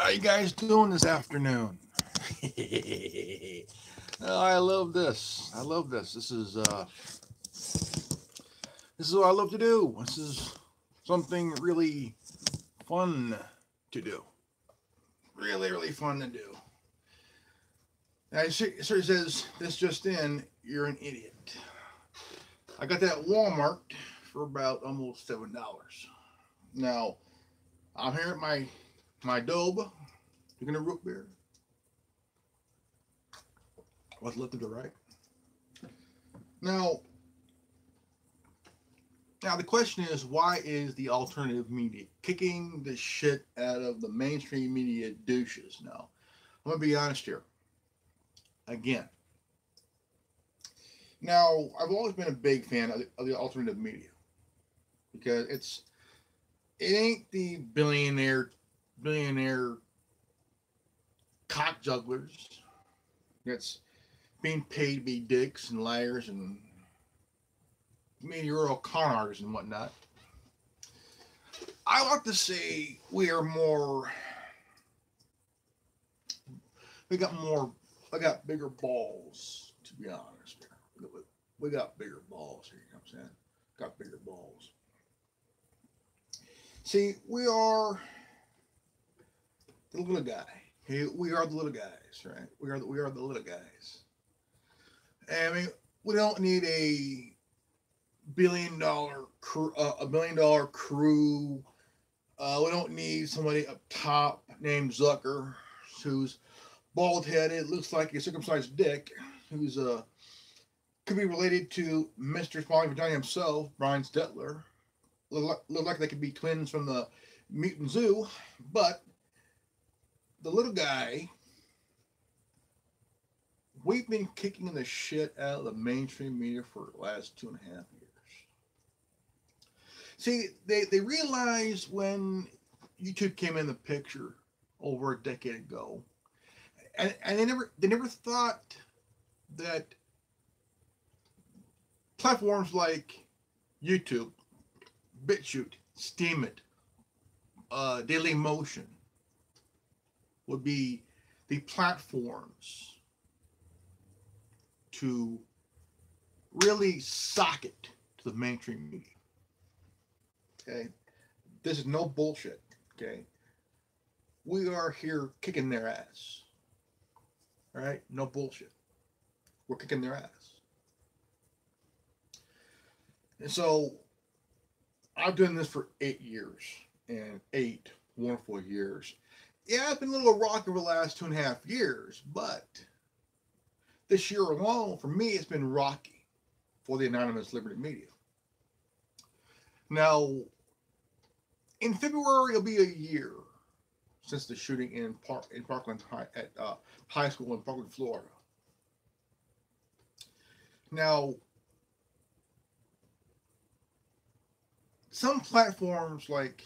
How you guys doing this afternoon? Oh, I love this. I love this. This is what I love to do. This is something really fun to do. Really fun to do. And sir says this just in. You're an idiot. I got that at Walmart for about almost $7. Now I'm here at my Dobe, drinking a root beer. What's left of the right? Now, now the question is, why is the alternative media kicking the shit out of the mainstream media douches? Now, I'm gonna be honest here. Again, now I've always been a big fan of the alternative media because it ain't the billionaire cock jugglers that's being paid to be dicks and liars and meteorical con artists and whatnot. I like to say we got more, I got bigger balls, to be honest. We got bigger balls here, you know what I'm saying? Got bigger balls. See, we are the little guy. Okay? We are the little guys, right? We are the little guys. I mean, we don't need a $1 billion crew. We don't need somebody up top named Zucker, who's bald headed, looks like a circumcised dick, who's could be related to Mr. Smiling Vagina himself, Brian Stetler. Look like they could be twins from the Mutant Zoo, but the little guy, we've been kicking the shit out of the mainstream media for the last 2.5 years. See, they realized when YouTube came in the picture over a decade ago, and they never thought that platforms like YouTube, BitChute, Steemit, Daily Motion would be the platforms to really sock it to the mainstream media. Okay, this is no bullshit. Okay, we are here kicking their ass. All right, no bullshit. We're kicking their ass. And so I've done this for 8 years, and 8 wonderful years. Yeah, it's been a little rocky over the last 2.5 years, but this year alone, for me, it's been rocky for the anonymous liberty media. Now, in February, it'll be a year since the shooting in Parkland at high school in Parkland, Florida. Now, some platforms like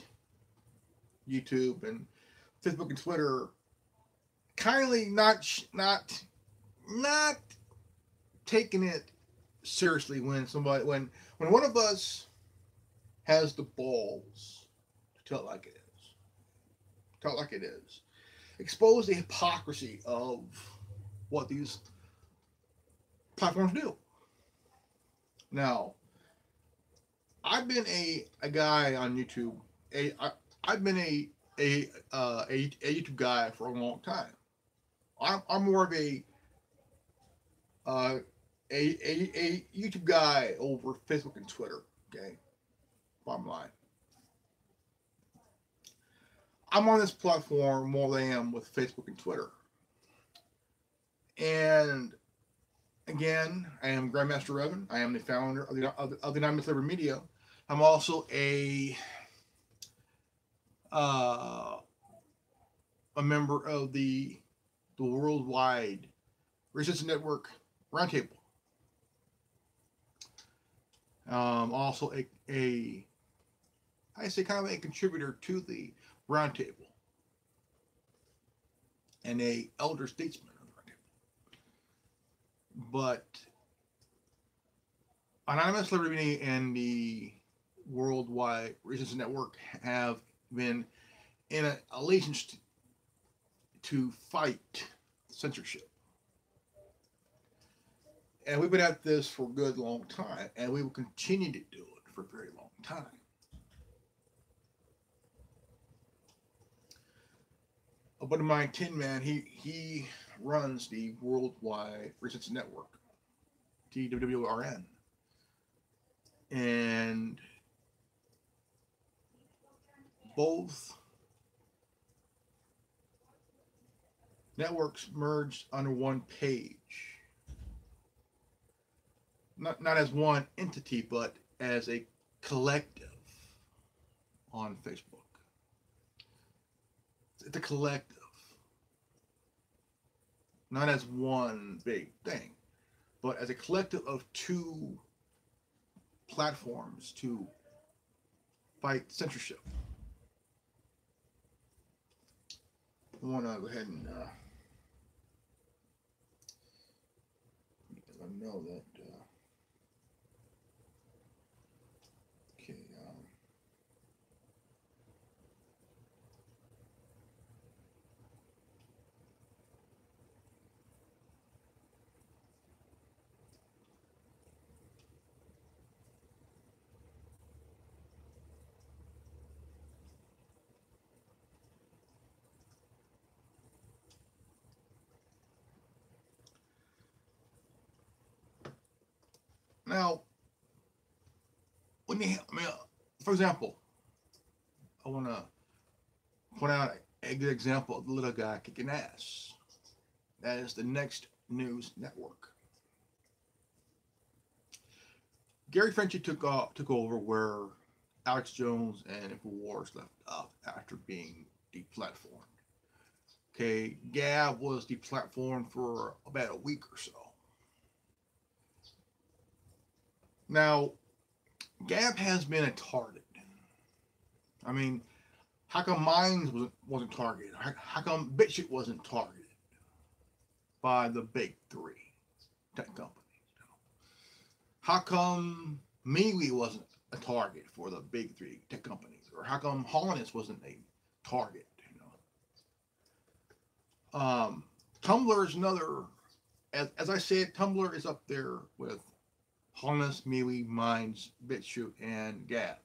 YouTube and Facebook and Twitter kindly not taking it seriously when one of us has the balls to tell it like it is. Tell it like it is. Expose the hypocrisy of what these platforms do. Now, I've been a guy on YouTube. I've been a YouTube guy for a long time. I'm more of a YouTube guy over Facebook and Twitter. Okay, bottom line. I'm on this platform more than I am with Facebook and Twitter. And again, I am Grandmaster Revan. I am the founder of the Anonymous Liberty Media. I'm also a member of the Worldwide Resistance Network Roundtable. Also I say kind of a contributor to the Roundtable and a elder statesman of the Roundtable. But Anonymous Liberty and the Worldwide Resistance Network have been in allegiance to fight censorship. And we've been at this for a good long time, and we will continue to do it for a very long time. A buddy of mine, Tin Man, he runs the Worldwide Resistance Network, TWWRN. And both networks merged under one page. Not as one entity, but as a collective on Facebook. It's a collective, not as one big thing, but as a collective of two platforms to fight censorship. I want to go ahead and let them know that. Okay. Now, when you, for example, I want to point out a good example of the little guy kicking ass. That is the Next News Network. Gary Frenchy took over where Alex Jones and InfoWars left off after being deplatformed. Okay, Gab was deplatformed for about a week or so. Now, Gab has been a target. I mean, how come Minds wasn't targeted? How come BitChute wasn't targeted by the big three tech companies? How come MeWe wasn't a target for the big three tech companies? Or how come Holliness wasn't a target? Tumblr is another, as I said, Tumblr is up there with Holliness, MeWe, Minds, BitChute, and Gab.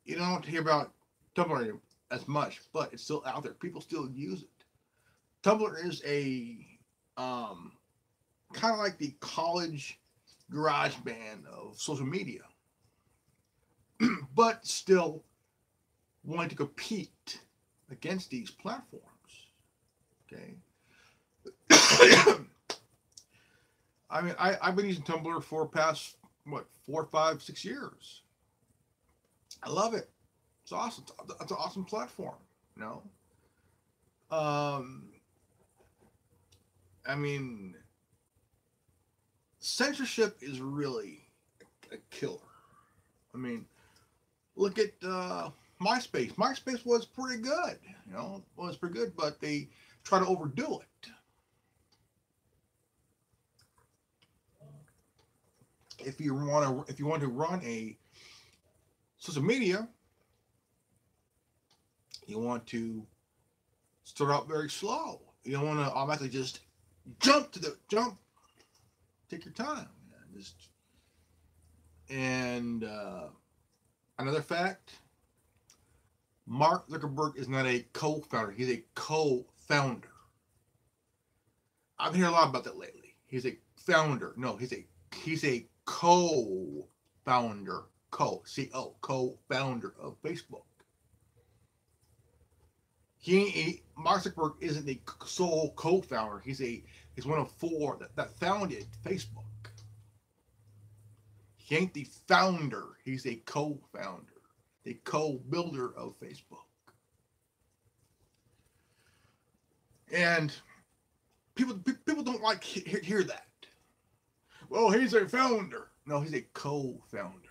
You don't hear about Tumblr as much, but it's still out there. People still use it. Tumblr is a kind of like the college garage band of social media, but still wanting to compete against these platforms. Okay. I mean, I've been using Tumblr for past, 4, 5, 6 years. I love it. It's awesome. It's an awesome platform, I mean, censorship is really a killer. I mean, look at MySpace. MySpace was pretty good, was pretty good, but they try to overdo it. If you want to run a social media, you want to start out very slow. You don't want to automatically just jump. Take your time. Another fact: Mark Zuckerberg is not a co-founder. He's a co-founder. I've been hearing a lot about that lately. He's a founder. No, he's a co-founder. Co-founder of Facebook. Mark Zuckerberg isn't a sole co-founder. He's one of 4 that founded Facebook. He ain't the founder. He's a co-founder, the co-builder of Facebook. And people don't like hear that. Well, he's a founder. No, he's a co-founder.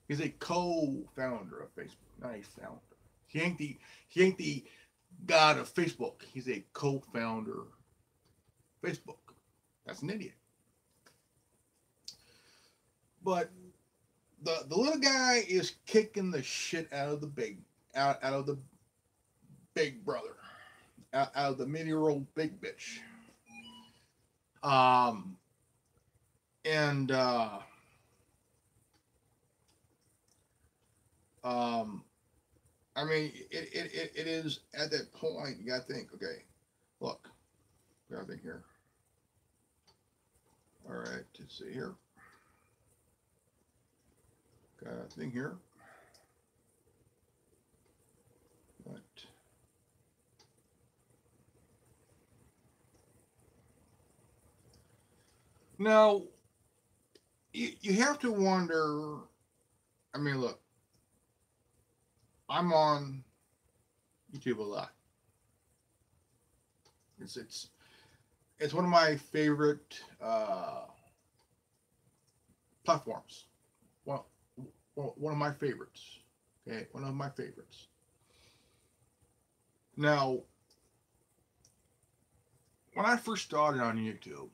He's a co-founder of Facebook, not a founder. He ain't the god of Facebook. He's a co-founder of Facebook. That's an idiot. But the little guy is kicking the shit out of the Big Brother, out of the mid-year-old big bitch. Um, and um, I mean, it is at that point you gotta think. Okay, look, gotta think here. All right, let's see here. Got a thing here. What? Now, you have to wonder. I mean, look, I'm on YouTube a lot. It's it's it's one of my favorite platforms. One one of my favorites. Okay, one of my favorites. Now, when I first started on YouTube,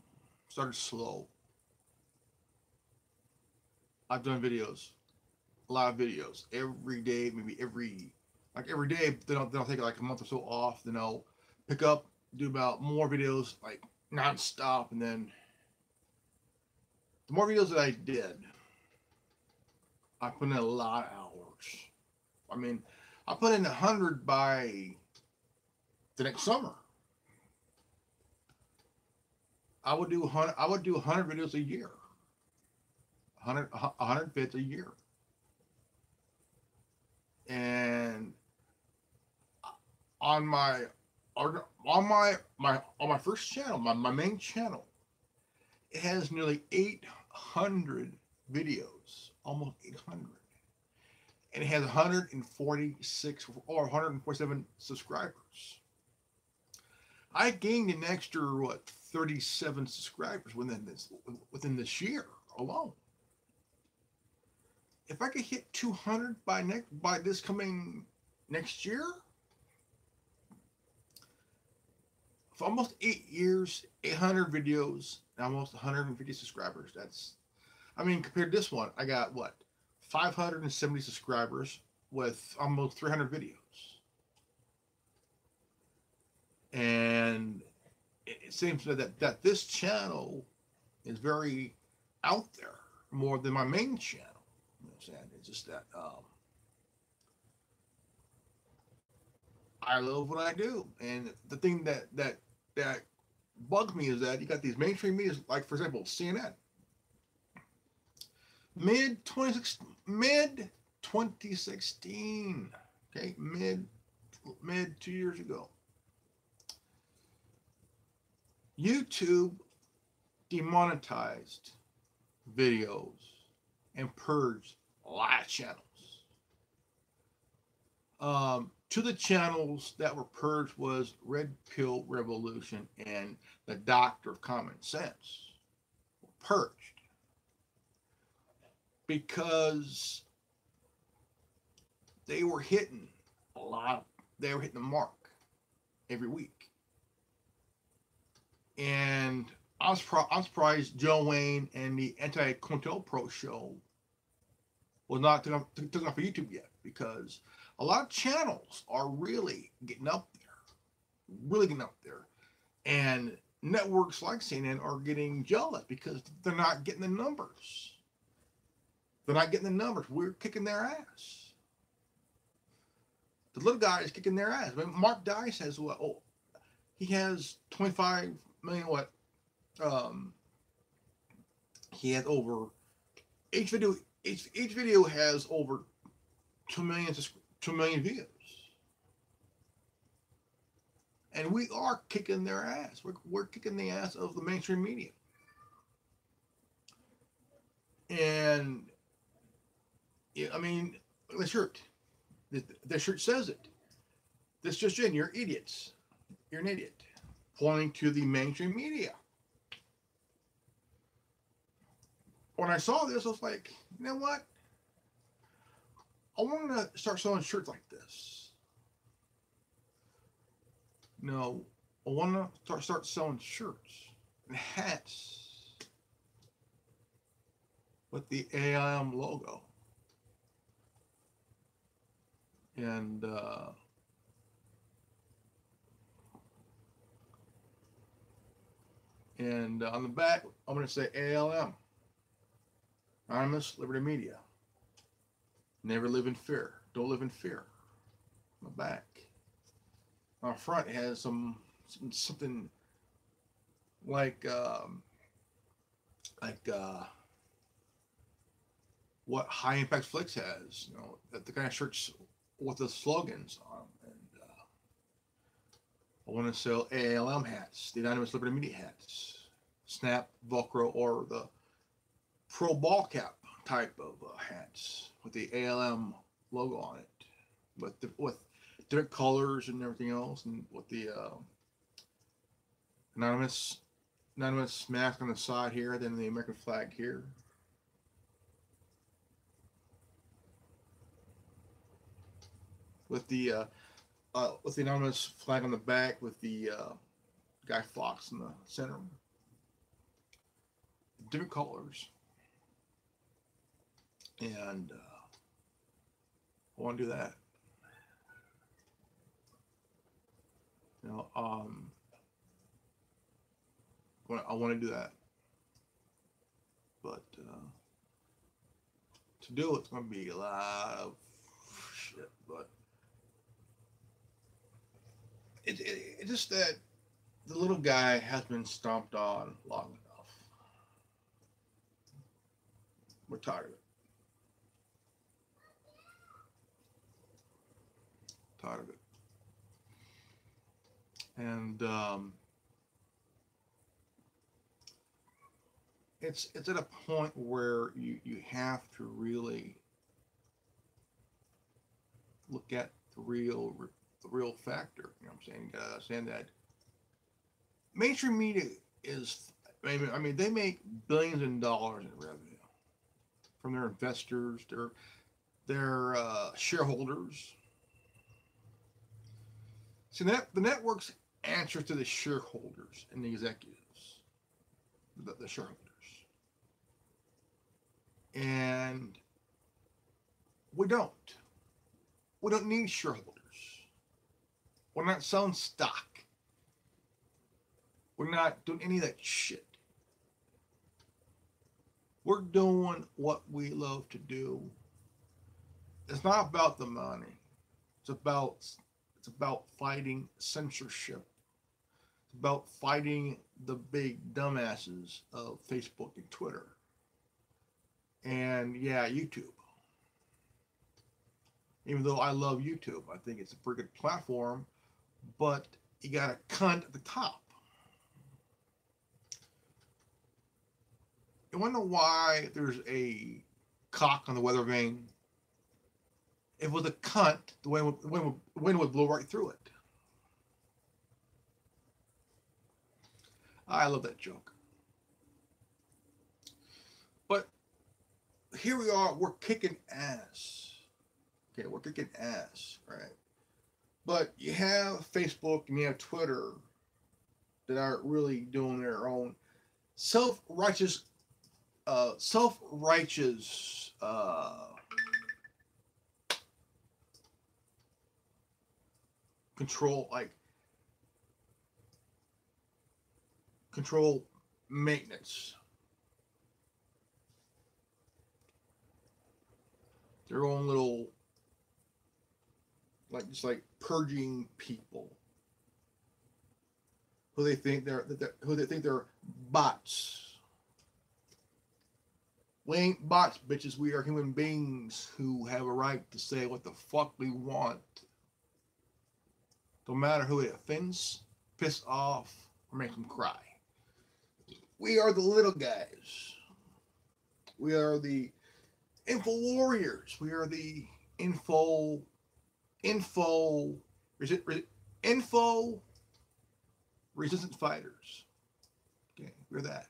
started slow. I've done videos, a lot of videos every day, maybe every day. Then I'll take like a month or so off. Then I'll pick up, do about more videos like nonstop, and then the more videos that I did, I put in a lot of hours. I mean, I put in 100 by the next summer. I would do 100. I would do 100 videos a year. 100 bits a year. And on my on my first channel, my main channel, it has nearly 800 videos, almost 800, and it has 146 or 147 subscribers. I gained an extra 37 subscribers within this year alone. If I could hit 200 by this coming next year, for almost 8 years, 800 videos, and almost 150 subscribers. I mean, compared to this one, I got 570 subscribers with almost 300 videos. And it seems that this channel is very out there more than my main channel. You know what I'm saying? It's just that I love what I do, and the thing that bugs me is that you got these mainstream media, like for example CNN, mid 2016, okay, mid 2 years ago, YouTube demonetized videos and purged a lot of channels. To the channels that were purged was Red Pill Revolution and the Doctor of Common Sense were purged because they were hitting a lot. They were hitting the mark every week, and I'm surprised Joe Wayne and the Anti-COINTELPRO show was not took off for YouTube yet, because a lot of channels are really getting up there, and networks like CNN are getting jealous because they're not getting the numbers. We're kicking their ass. The little guy is kicking their ass. I mean, Mark Dice has what? Oh, he has 25 million. What? He has over each video. Each video has over 2 million views, and we are kicking their ass. We're kicking the ass of the mainstream media, and I mean, the shirt. The shirt says it. This just in. You're idiots. You're an idiot. Pointing to the mainstream media. When I saw this, I was like, you know what? I want to start selling shirts like this. No, I want to start selling shirts and hats with the AIM logo. And And on the back, I'm going to say ALM, Anonymous Liberty Media. Never live in fear. Don't live in fear. On the back. On the front, it has something like what High Impact Flicks has. You know, the kind of shirts with the slogans on them. And I want to sell ALM hats, the Anonymous Liberty Media hats, snap, Velcro, or the Pro Ball Cap type of hats with the ALM logo on it, with different colors and everything else, and with the anonymous mask on the side here, then the American flag here. With the anonymous flag on the back, with the Guy Fawkes in the center. Different colors. And I want to do that. You know, I want to do that. But to do it's going to be a lot of shit. But it's just that the little guy has been stomped on long enough. We're tired of it. Tired of it. And it's at a point where you have to really look at the real factor. You know what I'm saying? You gotta understand that mainstream media is, I mean, they make billions of dollars in revenue from their investors, their shareholders. See, the networks answer to the shareholders and the executives, the shareholders. And we don't need shareholders. We're not selling stock. We're not doing any of that shit. We're doing what we love to do. It's not about the money. It's about fighting censorship. It's about fighting the big dumbasses of Facebook and Twitter. And yeah, YouTube. Even though I love YouTube, I think it's a pretty good platform, but you got a cunt at the top. You wonder why there's a cock on the weather vane? If it was a cunt, the wind would blow right through it. I love that joke. But here we are, we're kicking ass. Okay, we're kicking ass, right? But you have Facebook and you have Twitter that aren't really doing their own self-righteous control maintenance. Their own little, just like purging people who they think they're bots. We ain't bots, bitches. We are human beings who have a right to say what the fuck we want. Don't matter who it offends, piss off, or make them cry. We are the little guys. We are the info warriors. We are the info resistance fighters. Okay, we're that.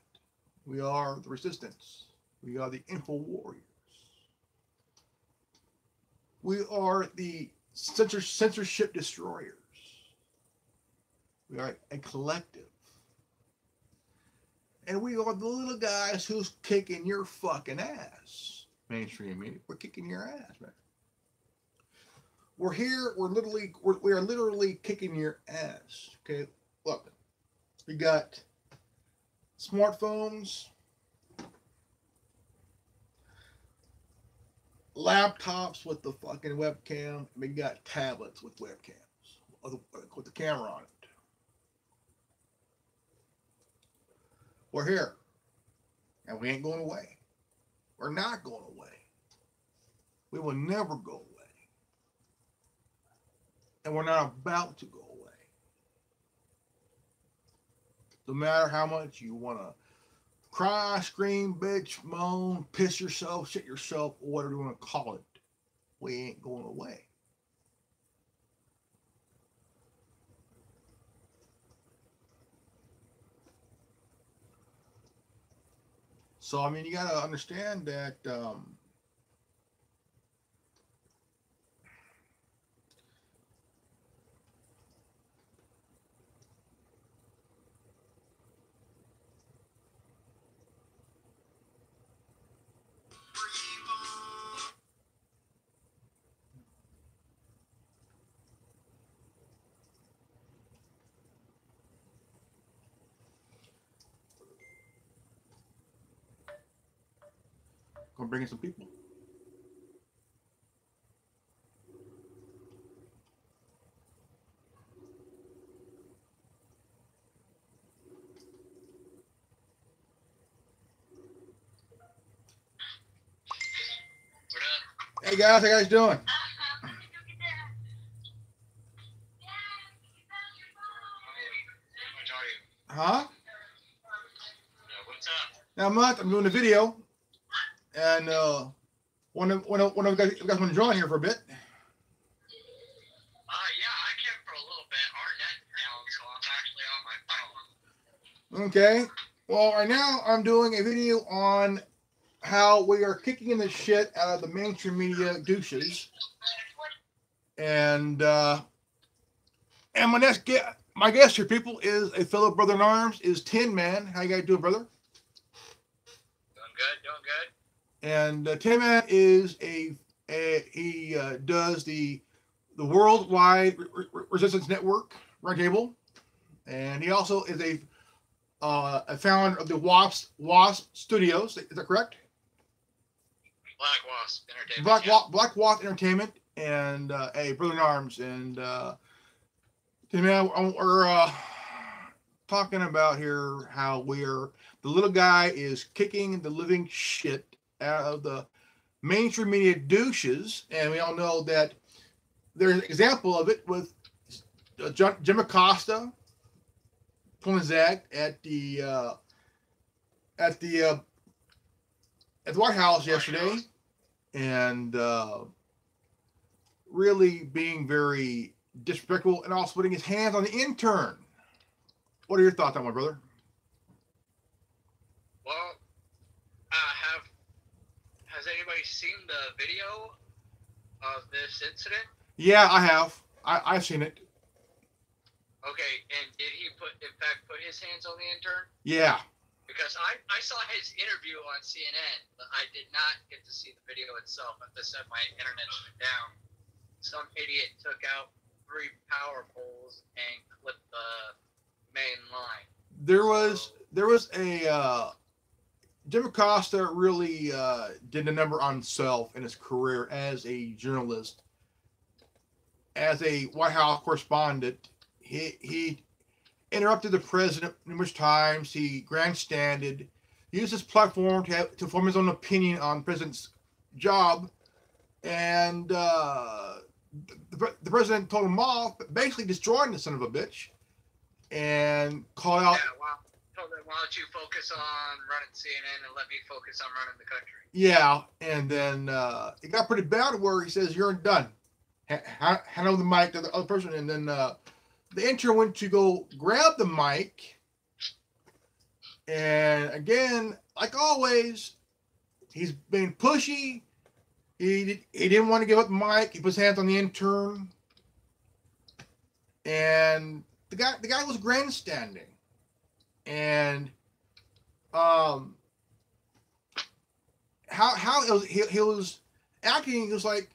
We are the resistance. We are the info warriors. We are the censorship destroyers. We are a collective. And we are the little guys who's kicking your fucking ass. Mainstream media, we're kicking your ass, man. We're here, we are literally kicking your ass. Okay, look, we got smartphones, laptops with the fucking webcam. We got tablets with webcams with the camera on it. We're here, and we ain't going away. We're not going away. We will never go away, and we're not about to go away. No matter how much you want to cry, scream, bitch, moan, piss yourself, shit yourself, or whatever you want to call it, we ain't going away. So, I mean, you got to understand that gonna bring in some people. Hey guys, how you guys doing? Huh? What's up? Now, I'm doing a video, and one of you guys want to join here for a bit. Yeah, I can for a little bit. Our net's down, so I'm actually on my phone. Okay. Well, right now I'm doing a video on how we are kicking in the shit out of the mainstream media douches, and my guest here, people, is a fellow brother in arms, is Tin Man. How you guys doing, brother? Doing good. And Tin Man is he does the Worldwide Resistance Network Roundtable, and he also is a founder of the Wasp Studios. Is that correct? Black Wasp Entertainment. Black Wasp Entertainment, and a brother in arms. And Tin Man, we're talking about here how the little guy is kicking the living shit out of the mainstream media douches, and we all know that there's an example of it with Jim Acosta pulling his act at the White House yesterday, and really being very disrespectful, and also putting his hands on the intern. What are your thoughts on my brother? Well, has anybody seen the video of this incident? Yeah, I have. I've seen it. Okay, and did he put his hands on the intern? Yeah. Because I saw his interview on CNN, but I did not get to see the video itself. As I said, my internet's been down. Some idiot took out 3 power poles and clipped the main line. There was a Jim Acosta really did a number on himself in his career as a journalist, as a White House correspondent. He interrupted the president numerous times. He grandstanded, used his platform to form his own opinion on the president's job, and the president told him off, basically destroying the son of a bitch, and called out. Yeah, well, told him, why don't you focus on running CNN and let me focus on running the country? Yeah, and then it got pretty bad where he says, "You're done." Hand over the mic to the other person, and then the intern went to go grab the mic, and again, like always, he's being pushy. He didn't want to give up the mic. He put his hands on the intern, and the guy was grandstanding, and how he was acting. He was like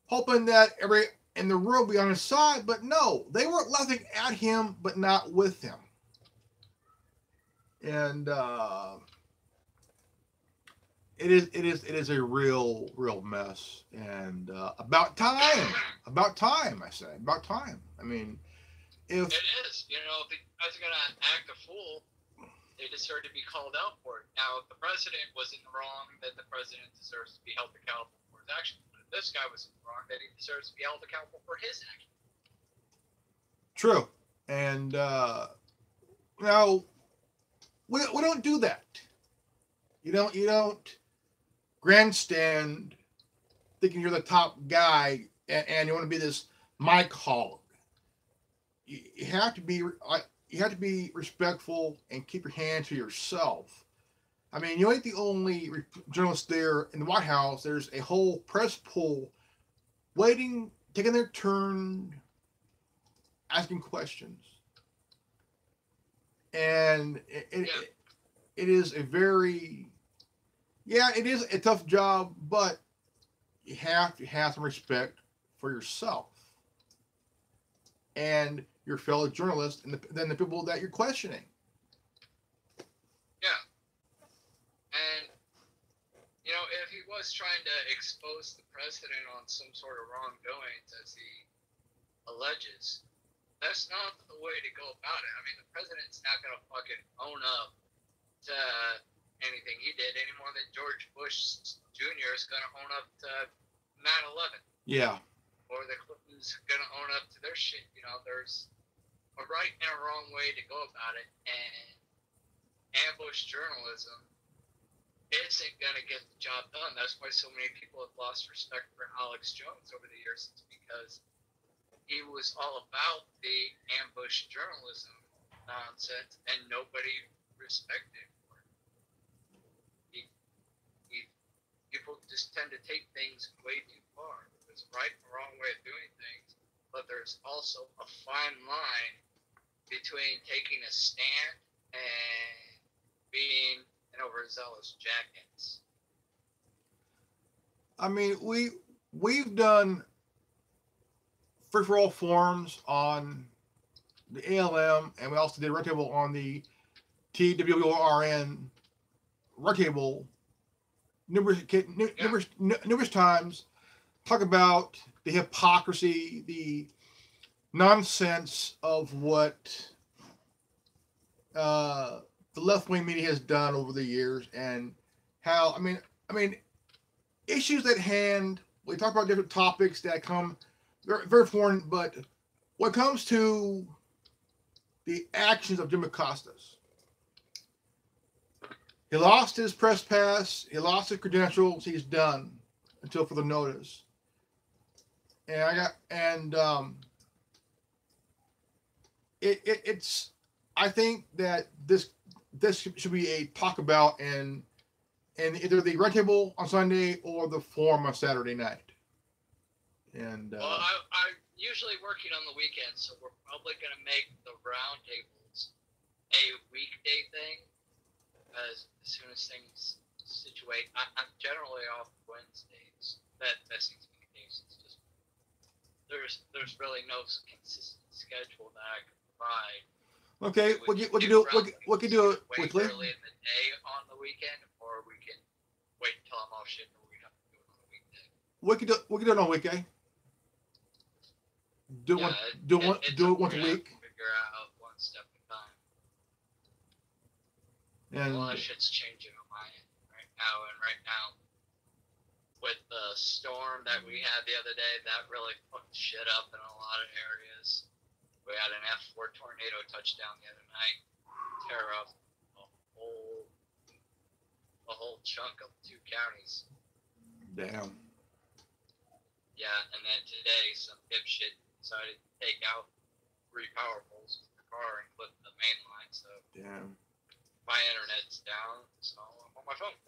hoping that every in the room be on his side, but no, they were laughing at him, but not with him. and it is a real mess, and about time, I say, about time. I mean, if It is. You know, if the guys are going to act a fool, they deserve to be called out for it. Now, if the president was in the wrong, then the president deserves to be held accountable for his actions. But if this guy was in the wrong, then he deserves to be held accountable for his actions. true, and now we don't do that. You don't grandstand thinking you're the top guy and you want to be this mic hog. You have to be respectful and keep your hand to yourself. I mean, you ain't the only journalist there in the White House. There's a whole press pool waiting, taking their turn, asking questions, and it is a very, it is a tough job, but you have to have some respect for yourself and your fellow journalists and then the people that you're questioning. Yeah. And, you know, if he was trying to expose the president on some sort of wrongdoings, as he alleges, that's not the way to go about it. I mean, the president's not going to fucking own up to anything he did any more than George Bush Jr. is going to own up to 9/11. Yeah. Or the Clintons going to own up to their shit. You know, there's a right and a wrong way to go about it, and ambush journalism isn't going to get the job done. That's why so many people have lost respect for Alex Jones over the years. It's because he was all about the ambush journalism nonsense, and nobody respected him for it. People just tend to take things way too far. There's a right and a wrong way of doing things, but there's also a fine line between taking a stand and being an overzealous jackass. I mean, we've done free for all forums on the ALM, and we also did Red Table on the TWRN Red Table numerous times. Talk about the hypocrisy, the nonsense of what the left-wing media has done over the years, and how I mean issues at hand. We talk about different topics that come very, very foreign, but when it comes to the actions of Jim Acosta's, he lost his press pass, he lost his credentials, he's done until further notice. And it's I think that this should be a talk about in either the Red Table on Sunday or the forum on Saturday night. And well, I'm usually working on the weekends, so we're probably going to make the round tables a weekday thing. As soon as things situate, I'm generally off Wednesdays. That seems to be the case. It's just there's really no consistent schedule that I can provide. Okay, we can do it weekly. Early in the day on the weekend, or we can wait until I'm off shit, or we have to do it on a weekday. We can do it on a weekday. Do it once a week. Figure out one step at a time. And a lot of shit's changing on my end right now, with the storm that we had the other day, that really fucked shit up in a lot of areas. We had an F4 tornado touchdown the other night, tear up a whole chunk of 2 counties. Damn. Yeah, and then today some dipshit decided to take out 3 power poles with the car and clip the main line. So damn. My internet's down, so I'm on my phone.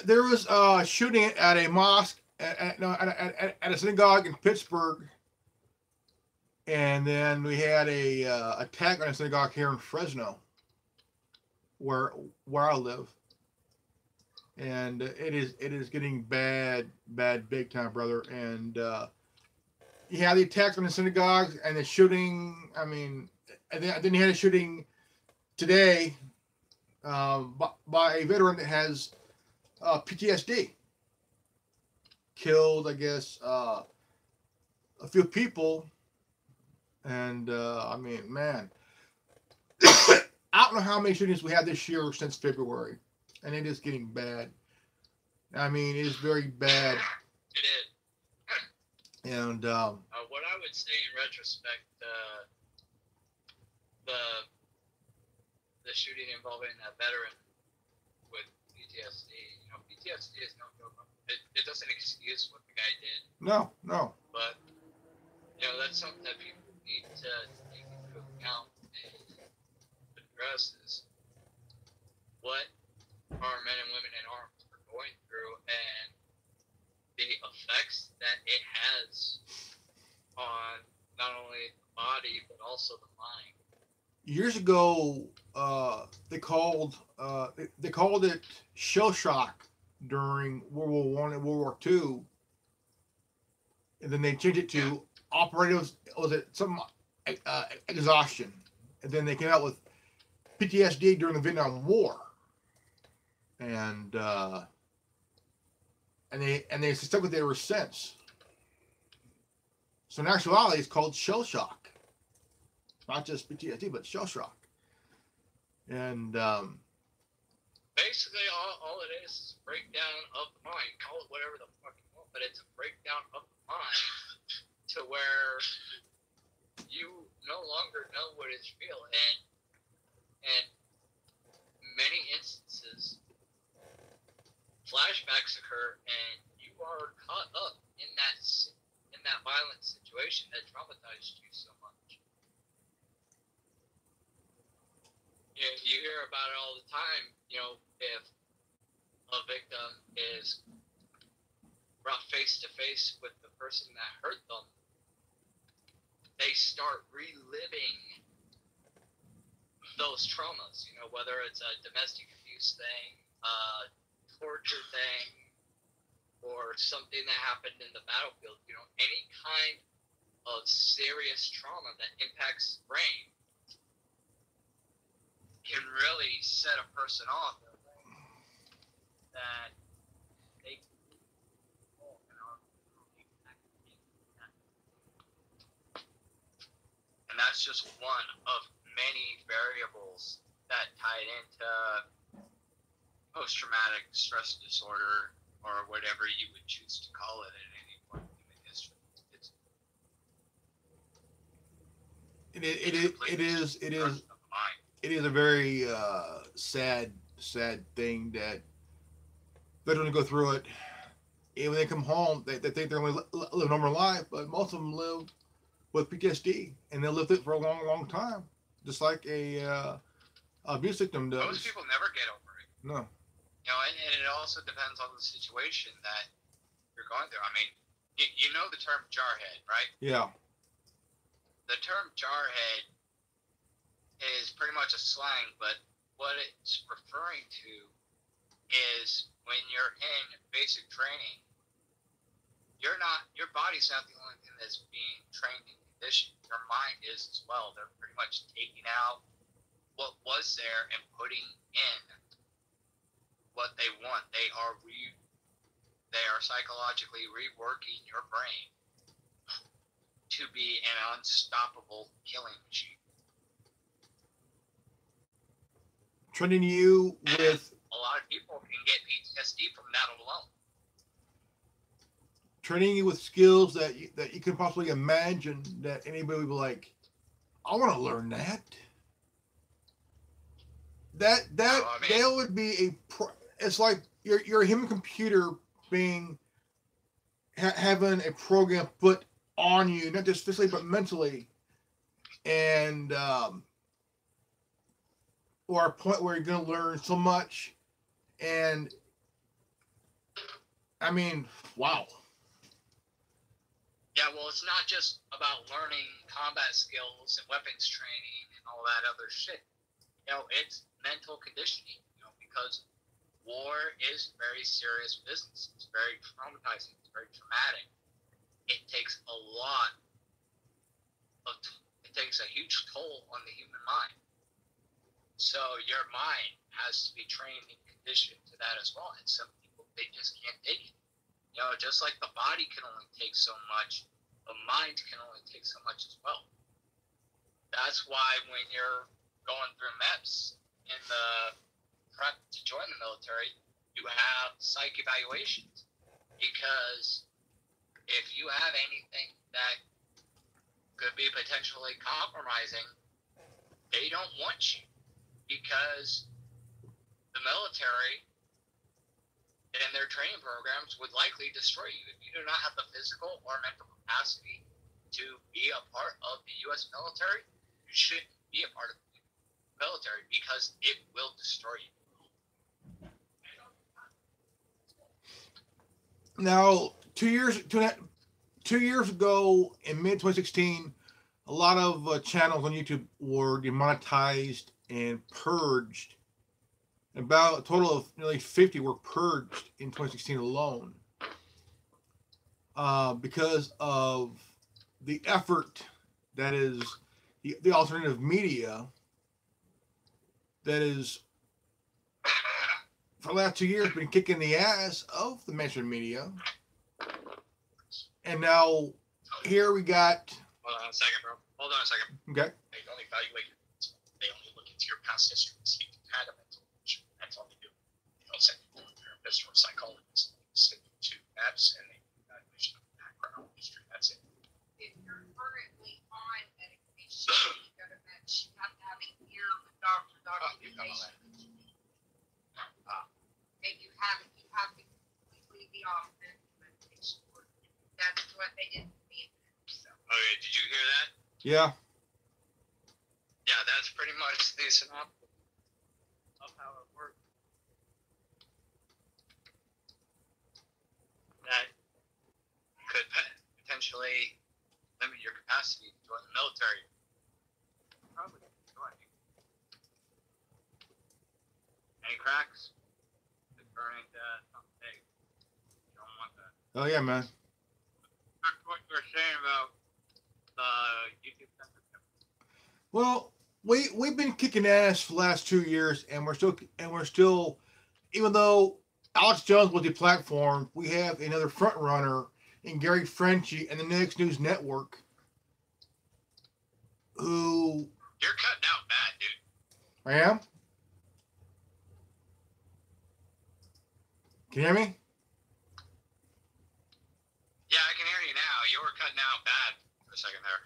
There was a shooting at a mosque at a synagogue in Pittsburgh, and then we had a attack on a synagogue here in Fresno, where I live, and it is getting bad big time, brother. And you had the attacks on the synagogues and the shooting. I mean, and then you had a shooting today by a veteran that has PTSD. Killed, I guess, a few people, and I mean, man, I don't know how many shootings we had this year since February, and it is getting bad. I mean, it is very bad. It is. And What I would say in retrospect, the shooting involving that veteran with PTSD, PTSD is no joke. It doesn't excuse what the guy did. no, But that's something that people need to take into account and address is what our men and women in arms are going through and the effects that it has on not only the body but also the mind. Years ago, they called it shell shock during World War One and World War Two, and then they changed it to operative. Was it some exhaustion? And then they came out with PTSD during the Vietnam War, and they stuck with it ever since. So in actuality, it's called shell shock. Not just PTSD, but shell shock. And basically, all it is a breakdown of the mind. Call it whatever the fuck you want, but it's a breakdown of the mind to where you no longer know what is real. And many instances, flashbacks occur, and you are caught up in that violent situation that traumatized you so much. You hear about it all the time. If a victim is brought face to face with the person that hurt them, they start reliving those traumas. Whether it's a domestic abuse thing, a torture thing, or something that happened in the battlefield. Any kind of serious trauma that impacts the brain can really set a person off that they and that's just one of many variables that tie into post-traumatic stress disorder or whatever you would choose to call it at any point in the history. It is a very sad thing that they don't go through it. And when they come home, they think they're going to live a normal life, but most of them live with PTSD, and they'll live with it for a long, long time, just like a abuse victim does. Most people never get over it. No. And it also depends on the situation that you're going through. I mean, you know the term jarhead, right? Yeah. The term jarhead is pretty much a slang, but what it's referring to is when you're in basic training, your body's not the only thing that's being trained and conditioned. Your mind is as well. They're pretty much taking out what was there and putting in what they want. They are psychologically reworking your brain to be an unstoppable killing machine. Training you with a lot of people can get PTSD from that alone. Training you with skills that you can possibly imagine that anybody would be like, I want to learn that. That would be it's like your human computer having a program put on you, not just physically but mentally, and or a point where you're going to learn so much. And I mean, wow. Yeah, well, it's not just about learning combat skills and weapons training and all that other shit. It's mental conditioning, because war is very serious business. It's very traumatizing. It's very traumatic. It takes a huge toll on the human mind. So your mind has to be trained and conditioned to that as well. And some people, they just can't take it. You know, just like the body can only take so much, the mind can only take so much as well. That's why when you're going through MEPS in the prep to join the military, you have psych evaluations. Because if you have anything that could be potentially compromising, they don't want you, because the military and their training programs would likely destroy you. If you do not have the physical or mental capacity to be a part of the U.S. military, you shouldn't be a part of the military, because it will destroy you. Now, 2 years ago, in mid 2016, a lot of channels on YouTube were demonetized and purged. About a total of nearly 50 were purged in 2016 alone, because of the effort that is the alternative media that is, for the last 2 years, been kicking the ass of the mainstream media. And now here we got. Hold on a second, bro. Hold on a second. Okay. They don't evaluate your mental. They only look into your past history and see if you had a mental issue. That's all they do. They don't send you to a therapist or a psychologist. They send you to apps and they do evaluation of background history. That's it. If you're currently on medication, you go to meds, you have to have a year with doctor documentation. If you have to completely be off the medication. That's what they did to me. So. Okay, did you hear that? Yeah. Yeah, that's pretty much the synopsis of how it works. That could potentially limit your capacity to join the military. Probably joining. Any cracks? The current something big. You don't want that. Oh yeah, man. What you were saying about the YouTube censorship. Well, we've been kicking ass for the last 2 years, and we're still, even though Alex Jones was deplatformed, we have another front runner in Gary Frenchie and the Next News Network, who. You're cutting out bad, dude. I am. Can you hear me? Yeah, I can hear you now. You were cutting out bad for a second there.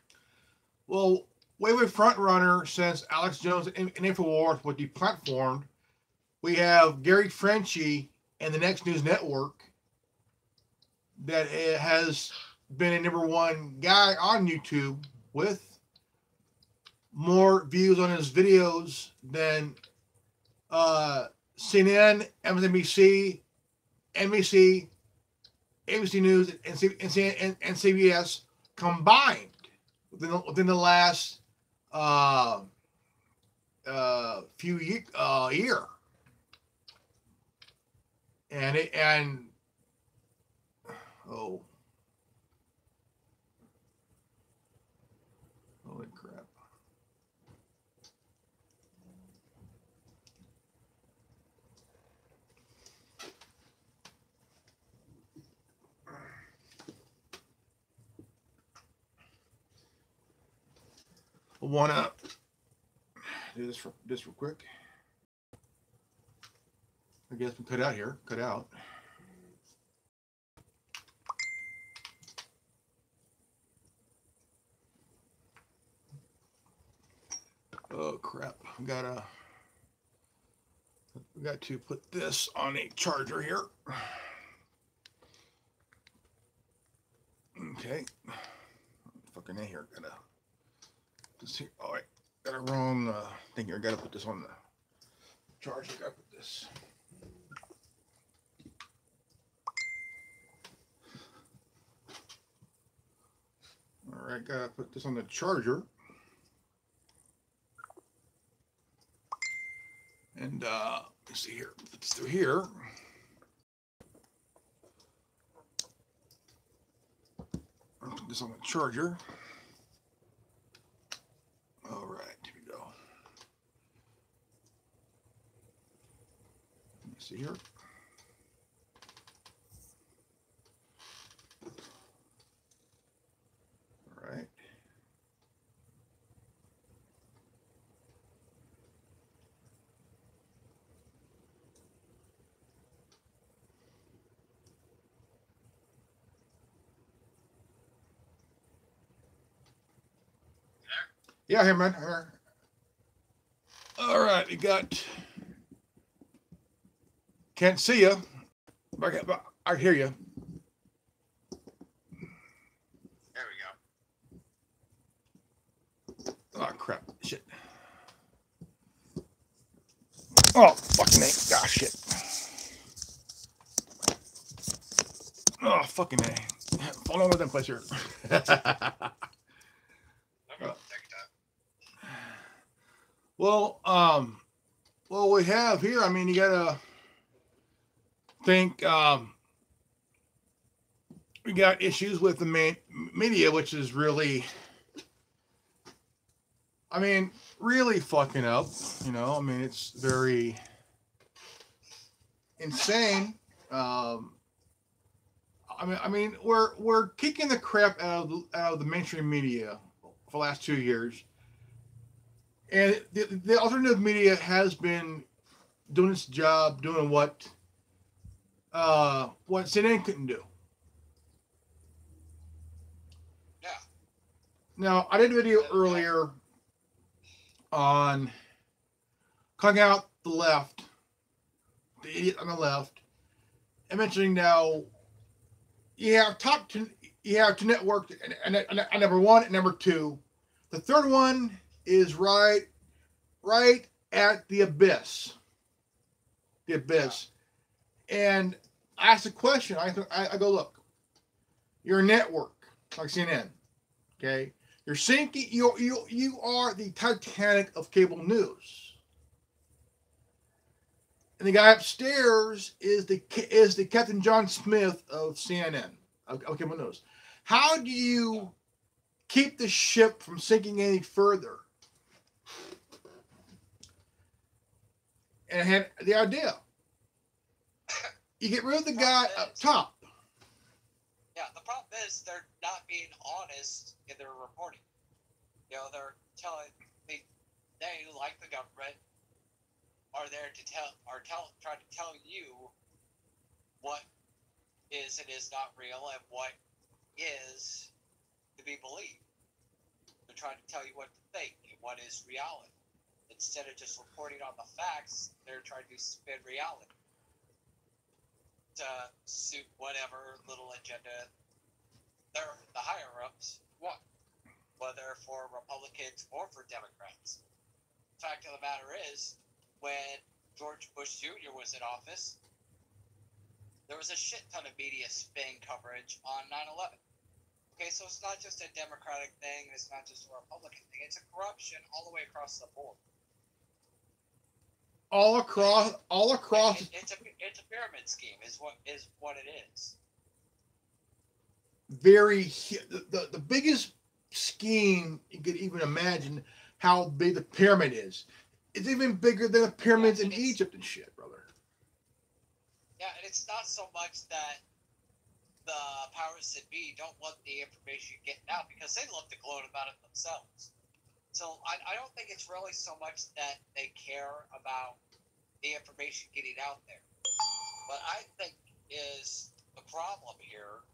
Well, we were front runner since Alex Jones and InfoWars was deplatformed. We have Gary Frenchie and the Next News Network that has been a #1 guy on YouTube with more views on his videos than CNN, MSNBC, NBC, ABC News, and CBS combined within the last few year. And holy crap. I want to do this real quick. I guess we cut out here. Cut out. Oh crap! We got to put this on a charger here. Okay. Fucking in here. Gotta. This here. All right. Got a wrong thing here. Gotta put this on the charger. Gotta put this. All right. Gotta put this on the charger. And let's see here. Put this through here. I'll put this on the charger. All right, here we go. see here. All right. Yeah, here, man. Here. All right, we got. Can't see you. I hear you. There we go. Oh crap! Shit. Oh fucking A! Gosh, shit. Oh fucking A! Hold on with them place here. Well, what we have here, I mean, you gotta think, we got issues with the main media, which is really, I mean, really fucking up, you know, I mean, it's very insane. I mean, we're kicking the crap out of the mainstream media for the last 2 years. And the alternative media has been doing its job, doing what CNN couldn't do. Yeah. Now, I did a video earlier on calling out the left, the idiot on the left, and mentioning now you have two networks, and number one and number two. The third one is right at the abyss. The abyss. And I asked a question. I go, look, you're a network like CNN. Okay? You're sinking, you are the Titanic of cable news. And the guy upstairs is the Captain John Smith of CNN, of cable news. How do you keep the ship from sinking any further? And I had the idea. You get rid of the guy up top. Yeah, the problem is they're not being honest in their reporting. You know, they're telling they like the government are there to try to tell you what is and is not real and what is to be believed. They're trying to tell you what to think and what is reality. Instead of just reporting on the facts, they're trying to spin reality to suit whatever little agenda the higher-ups want, whether for Republicans or for Democrats. The fact of the matter is, when George Bush Jr. was in office, there was a shit ton of media spin coverage on 9/11. Okay, so it's not just a Democratic thing, it's not just a Republican thing, it's a corruption all the way across the board. All across. It's a pyramid scheme, is what it is. The biggest scheme you could even imagine how big the pyramid is. It's even bigger than the pyramids in Egypt and shit, brother. Yeah, and it's not so much that the powers that be don't want the information getting out because they love to gloat about it themselves. So I don't think it's really so much that they care about the information getting out there. What I think is the problem here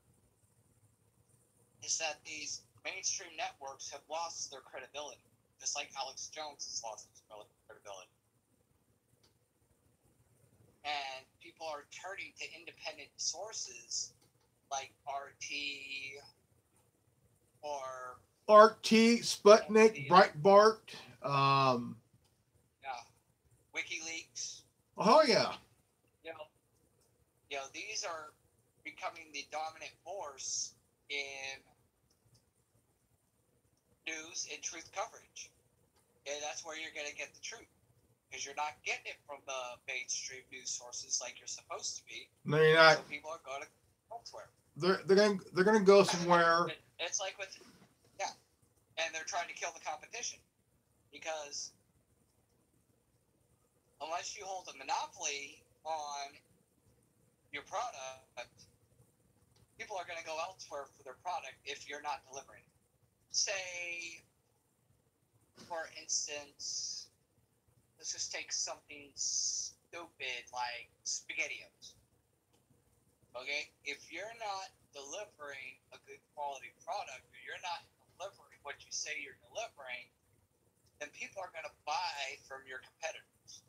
is that these mainstream networks have lost their credibility, just like Alex Jones has lost his credibility. And people are turning to independent sources like RT or Sputnik, Breitbart, WikiLeaks. Oh yeah. You know, these are becoming the dominant force in news and truth coverage. And that's where you're going to get the truth. Because you're not getting it from the mainstream news sources like you're supposed to be. No, you're not. So people are going to elsewhere. They're gonna go somewhere. It's like with and they're trying to kill the competition because unless you hold a monopoly on your product, people are going to go elsewhere for their product if you're not delivering. Say, for instance, let's just take something stupid like SpaghettiOs. Okay? If you're not delivering a good quality product, or you're not delivering what you say you're delivering, then people are going to buy from your competitors.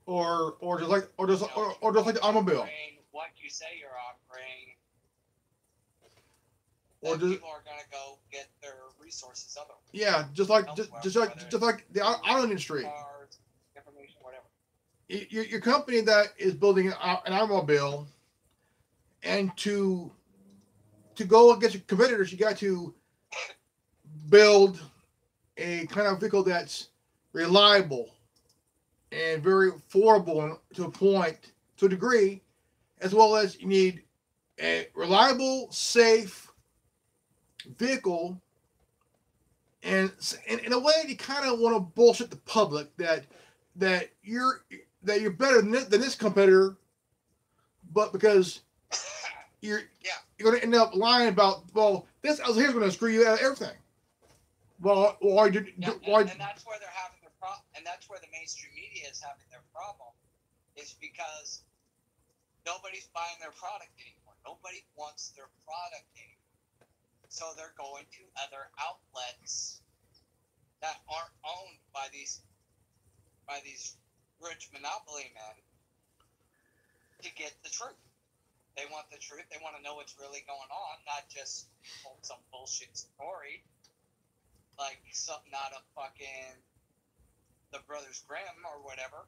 Or just like the automobile. What you say you're offering, Or then just, people are going to go get their resources otherwise. yeah, just like Elsewhere, the auto industry. Cars, information, whatever. Your company that is building an automobile, and to go against your competitors, you got to build a kind of vehicle that's reliable and very affordable to a point, to a degree, as well as you need a reliable, safe vehicle. And in a way, you kind of want to bullshit the public that you're better than this competitor, but because you're going to end up lying about, well, this out here's going to screw you out of everything. Well, why and that's where they're having their problem, and that's where the mainstream media is having their problem, is because nobody's buying their product anymore. Nobody wants their product anymore. So they're going to other outlets that aren't owned by these rich monopoly men to get the truth. They want the truth. They want to know what's really going on, not just some bullshit story like something out of fucking the Brothers Grimm or whatever.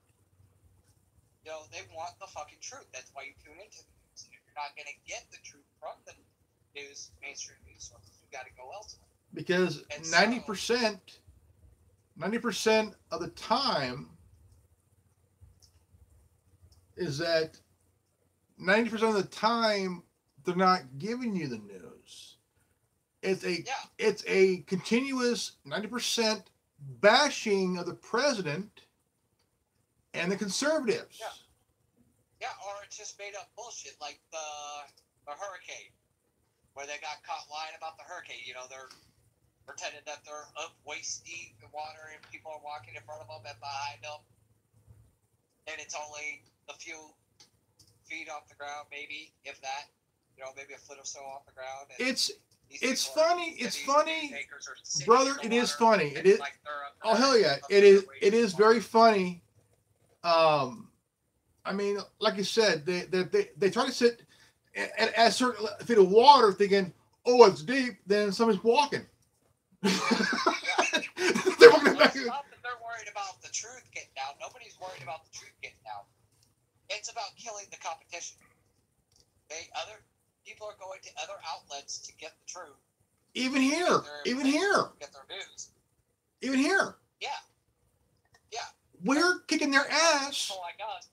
You know, they want the fucking truth. That's why you tune into the news. And if you're not going to get the truth from the news, mainstream news sources, you got to go elsewhere. Because 90% of the time is that 90% of the time they're not giving you the news. It's a continuous 90% bashing of the president and the conservatives. Yeah, or it's just made up bullshit like the hurricane, where they got caught lying about the hurricane. You know, they're pretending that they're up waist deep in water and people are walking in front of them and behind them, and it's only a few feet off the ground, maybe, if that. You know, maybe a foot or so off the ground. And it's funny. It's funny, brother. It is funny. It is. Oh hell yeah! It is. It is very funny. I mean, like you said, they try to sit at a certain feet of water, thinking, "Oh, it's deep." Then somebody's walking. They're worried about the truth getting out. Nobody's worried about the truth getting out. It's about killing the competition. Okay, other people are going to other outlets to get the truth. Even here. Get their news. Even here. Yeah. We're kicking their ass. People like us.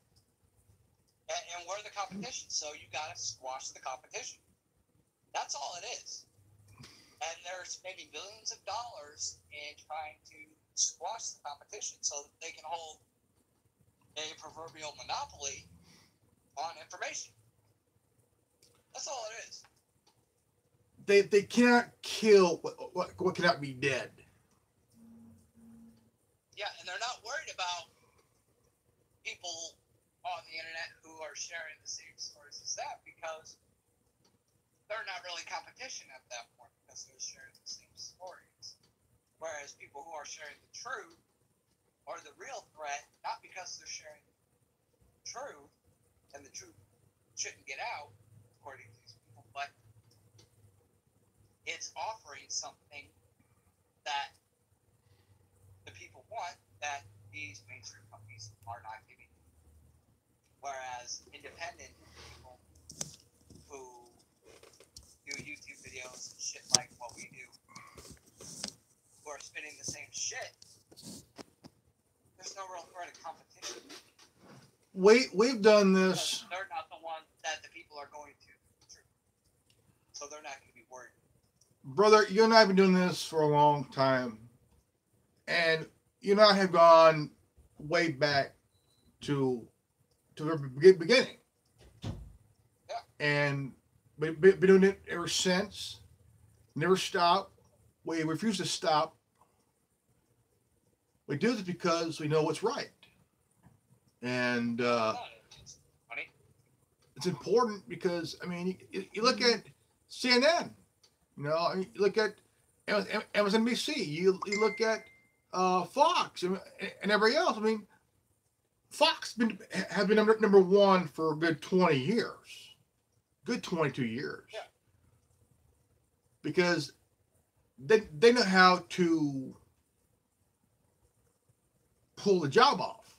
And we're the competition, so you got to squash the competition. That's all it is. And they're spending billions of dollars in trying to squash the competition so that they can hold a proverbial monopoly on information. That's all it is. They cannot kill what cannot be dead. Yeah, and they're not worried about people on the internet who are sharing the same stories as that, because they're not really competition at that point because they're sharing the same stories. Whereas people who are sharing the truth are the real threat, not because they're sharing the truth, and the truth shouldn't get out, according to these people, but it's offering something that the people want that these mainstream companies are not giving. Whereas independent people who do YouTube videos and shit like what we do, who are spinning the same shit, there's no real threat of competition. We've done this. They're not the ones that the people are going to. So they're not going to be worried. Brother, you and I have been doing this for a long time. And you and I have gone way back to the beginning, Yeah. and we've been doing it ever since. Never stop. We refuse to stop. We do this because we know what's right, and It's funny. it's important because I mean, you look at CNN. You know, I mean, you look at MSNBC. You look at Fox and everybody else. I mean, has been number one for a good 20 years, good 22 years, Yeah. because they know how to pull the job off.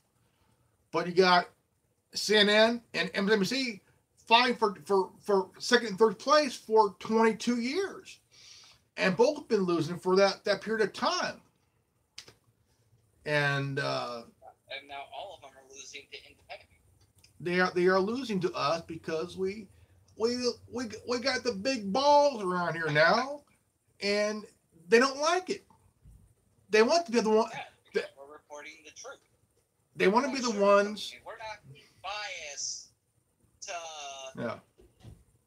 But you got CNN and MSNBC fighting for second and third place for 22 years, and both have been losing for that period of time. And now all of them are losing to independent. they are losing to us because we got the big balls around here now, and they don't like it. They want to be the one. Yeah, we're reporting the truth. They want to be the ones. We're not biased to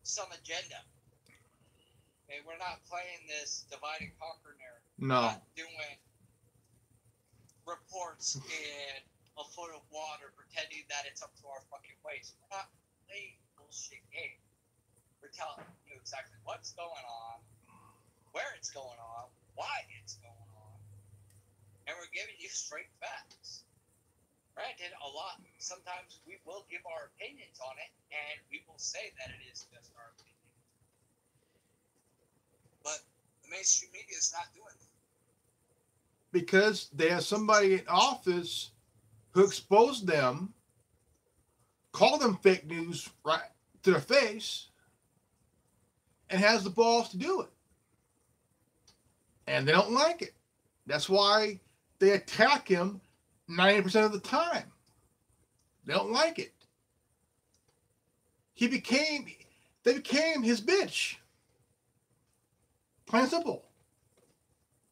some agenda. Okay, we're not playing this divide and conquer narrative. No. We're not doing reports in a foot of water pretending that it's up to our fucking waist. We're not playing bullshit game. We're telling you exactly what's going on, where it's going on, why it's going on, and we're giving you straight facts. Granted, sometimes we will give our opinions on it, and we will say that it is just our opinion. But the mainstream media is not doing that. Because they have somebody in office who exposed them, called them fake news right to their face, and has the balls to do it. And they don't like it. That's why they attack him 90% of the time. They don't like it. They became his bitch. Plain and simple.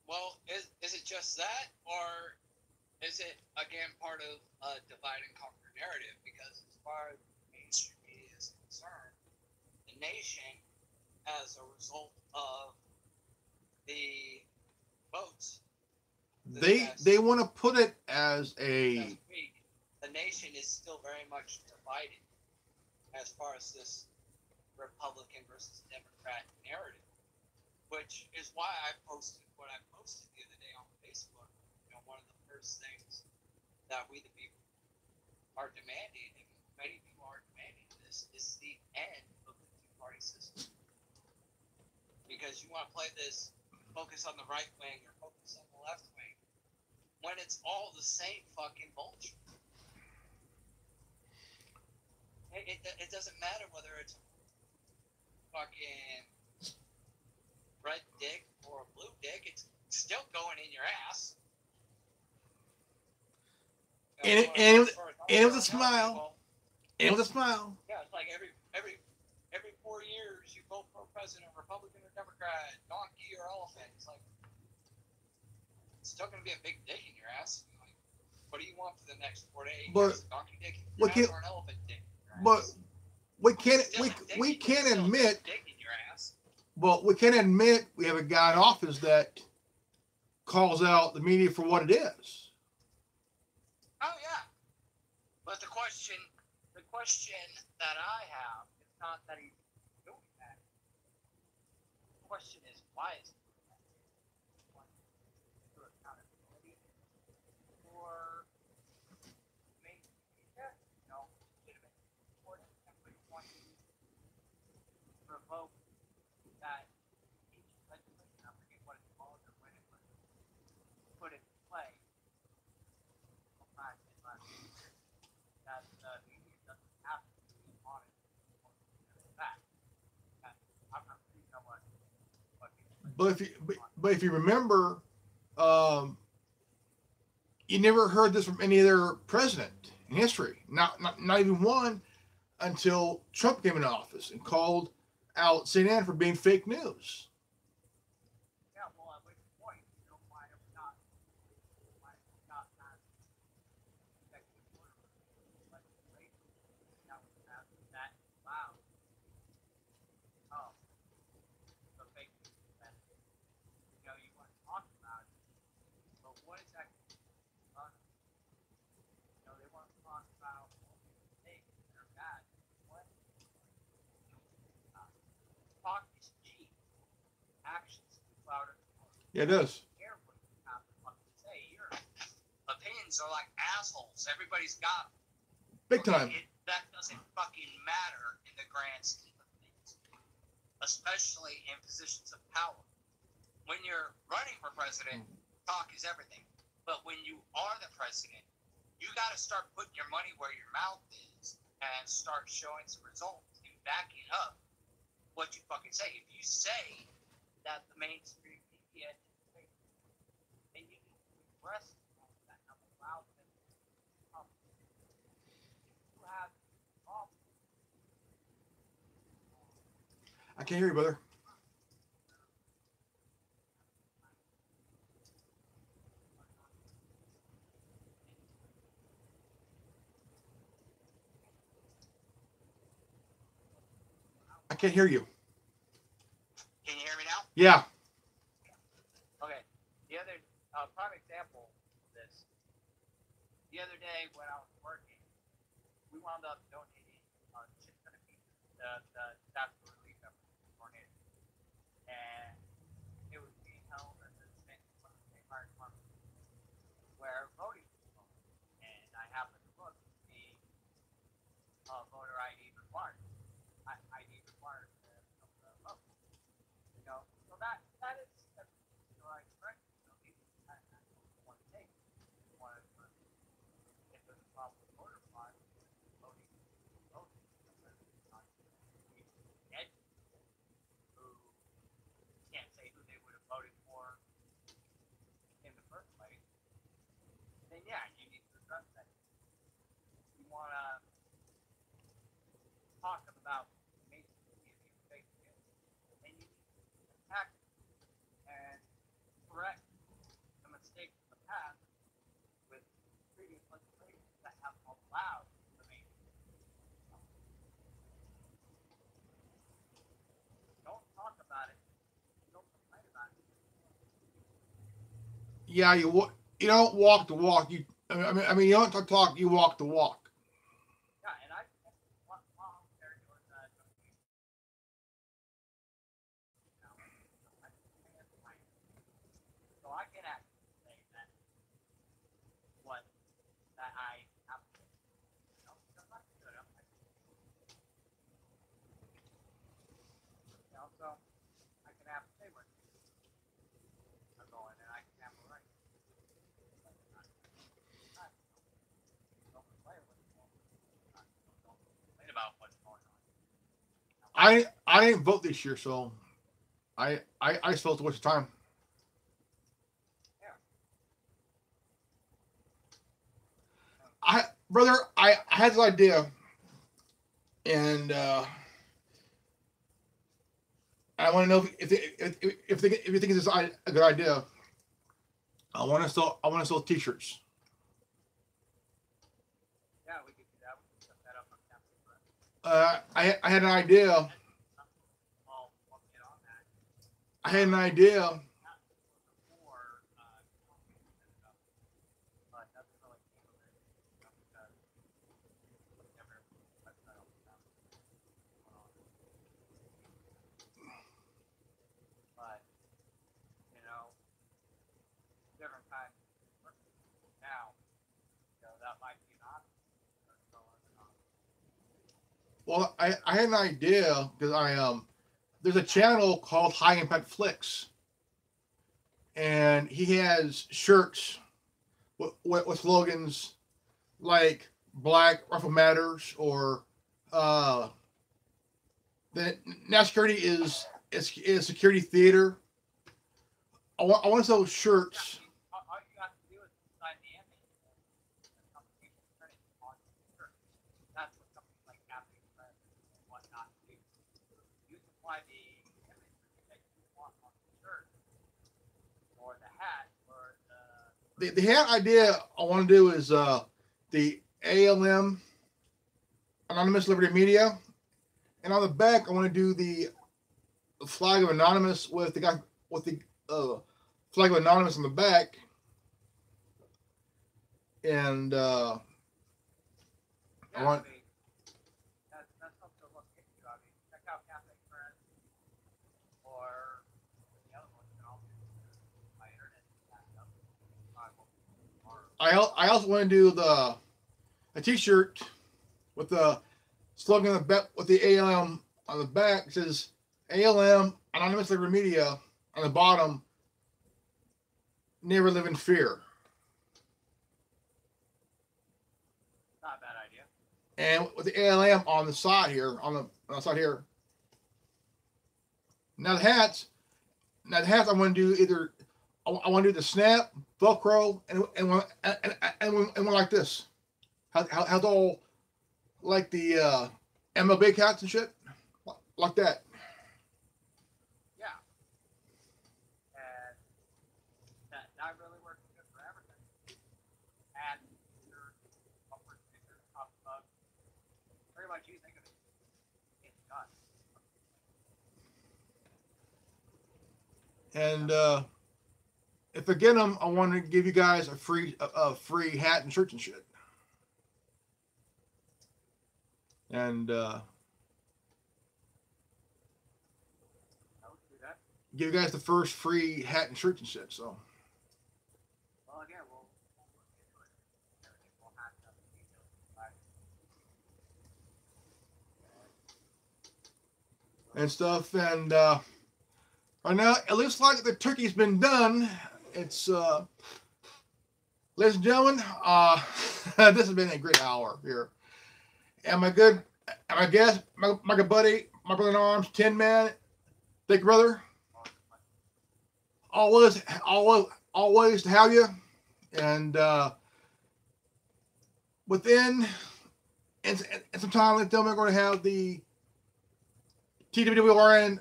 Well, is it just that, or is it, again, part of a divide and conquer narrative? Because as far as mainstream media is concerned, the nation, as a result of the votes, they want to put it as a... The nation is still very much divided as far as this Republican versus Democrat narrative, which is why I posted what I posted the other day on Facebook. You know, one of the first things that we the people are demanding, and many people are demanding this, is the end of the two-party system. Because you want to play this focus on the right wing or focus on the left wing, when it's all the same fucking bullshit. It doesn't matter whether it's fucking red dick or a blue dick, it's still going in your ass. And with a smile. And with a smile. Yeah, it's like every 4 years you vote for president, Republican or Democrat, donkey or elephant. It's like, it's still going to be a big dick in your ass. Like, what do you want for the next 4 to 8 years? A donkey dick in your ass or an elephant dick in your ass? But we can't admit. Dick in your ass. Well, we can't admit we have a guy in office that calls out the media for what it is. Oh yeah, but the question that I have is not that he's doing that. The question is, why is he doing that? For accountability, or maybe legitimate support. Everybody wants to revoke that ancient legislation. I forget what it's called or when it was put into play. That the media doesn't have to be honest or that. I'm not really sure what But if you remember, you never heard this from any other president in history. Not even one until Trump came into office and called out CNN for being fake news. Yeah, well, at which point, why have we not Yeah, it does. Care what you have to fucking say. Your opinions are like assholes. Everybody's got them. Big time. That doesn't fucking matter in the grand scheme of things, especially in positions of power. When you're running for president, talk is everything. But when you are the president, you got to start putting your money where your mouth is and start showing some results and backing up what you fucking say. If you say that the mainstream media is fake, then you need to express that and allow them to come. You have problems. I can't hear you, brother. I can't hear you. Can you hear me now? Yeah. Okay. The other prime example of this. The other day when I was working, we wound up donating a shit ton of pieces to the disaster relief effort in Tornado, and it was being held at the state fire department where voting was going. And I happened to look to see voter ID required. ID required to vote. You know, so that is the right direction. So maybe I want to take. If there's a problem with voter fraud, voting. Ed, who can't say who they would have voted for in the first place, then yeah, you need to address that. You want to talk about and correct the mistakes of the past with previous legislation that have allowed the main. Don't talk about it. Don't complain about it. Yeah, you don't walk the walk. I mean, you don't talk. You walk the walk. Yeah, and I while they're doing that. So I can actually say that what that I have to, because I'm good. So I can have to say what I'm going, and I can have a right. Don't complain about what's going on. I didn't vote this year, so I supposed to waste your time. I had this idea, and I want to know if you think it's a good idea. I want to sell T-shirts. Yeah, we could do that. We could set that up on campus. I had an idea. I'll get on that. I had an idea. Well, I had an idea because there's a channel called High Impact Flicks, and he has shirts with slogans like Black Rifle Matters or the National Security is security theater. I want to sell shirts. All you have to do is decide the image and companies print it on the shirt. That's what companies like Captain Press and whatnot do. You supply the image that you want on the shirt or the hat or the hat idea I want to do is the ALM, Anonymous Liberty Media, and on the back I want to do the flag of Anonymous with the guy with the flag of Anonymous on the back, and I want. That's something to look into. I mean, check out Cafe Friends or the other ones that I'll do. I also want to do a T-shirt with the slogan on the back, with the ALM on the back. It says ALM Anonymous Liberty Media on the bottom. Never live in fear. Not a bad idea. And with the ALM on the side here, on the side here. Now the hats I want to do either. I want to do the snap, Velcro, and one like this. How's all like the MLB hats and shit, like that. Yeah. And that really works good for everything. And your upper sticker, top of pretty much you think of it, it's done. And if I get them, I want to give you guys a free hat and shirts and shit. And I would do that. give you guys the first free hat and shirts and shit. So. Well, again, we'll look into it. Everything will have to be detailed. And stuff, and right now it looks like the turkey's been done. It's ladies and gentlemen, this has been a great hour here. And my good guest, my good buddy, my brother in arms, Tin Man, thank you, brother. Always to have you. And within and some time, we're going to have the TWRN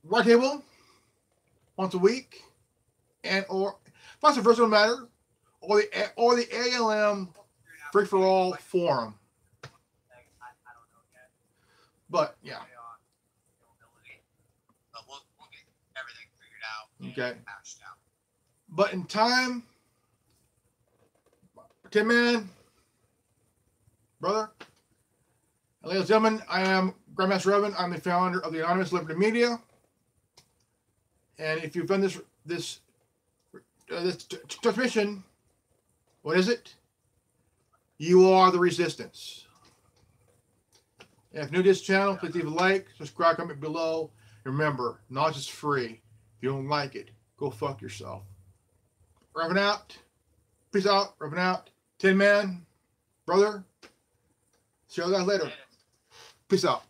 right table once a week, and or vice versa, no matter, or the ALM free for all forum. I don't know yet. But yeah, But we'll get everything figured out. Okay. And hashed out. but in time, Tin Man, brother, and ladies and gentlemen, I am Grandmaster Revan. I'm the founder of the Anonymous Liberty Media. And if you've done this transmission, what is it? You are the resistance. And if you're new to this channel, please leave a like, subscribe, comment below. Remember, knowledge is free. If you don't like it, go fuck yourself. Revan out. Peace out. Revan out. Tin Man, brother. See you guys later. Peace out.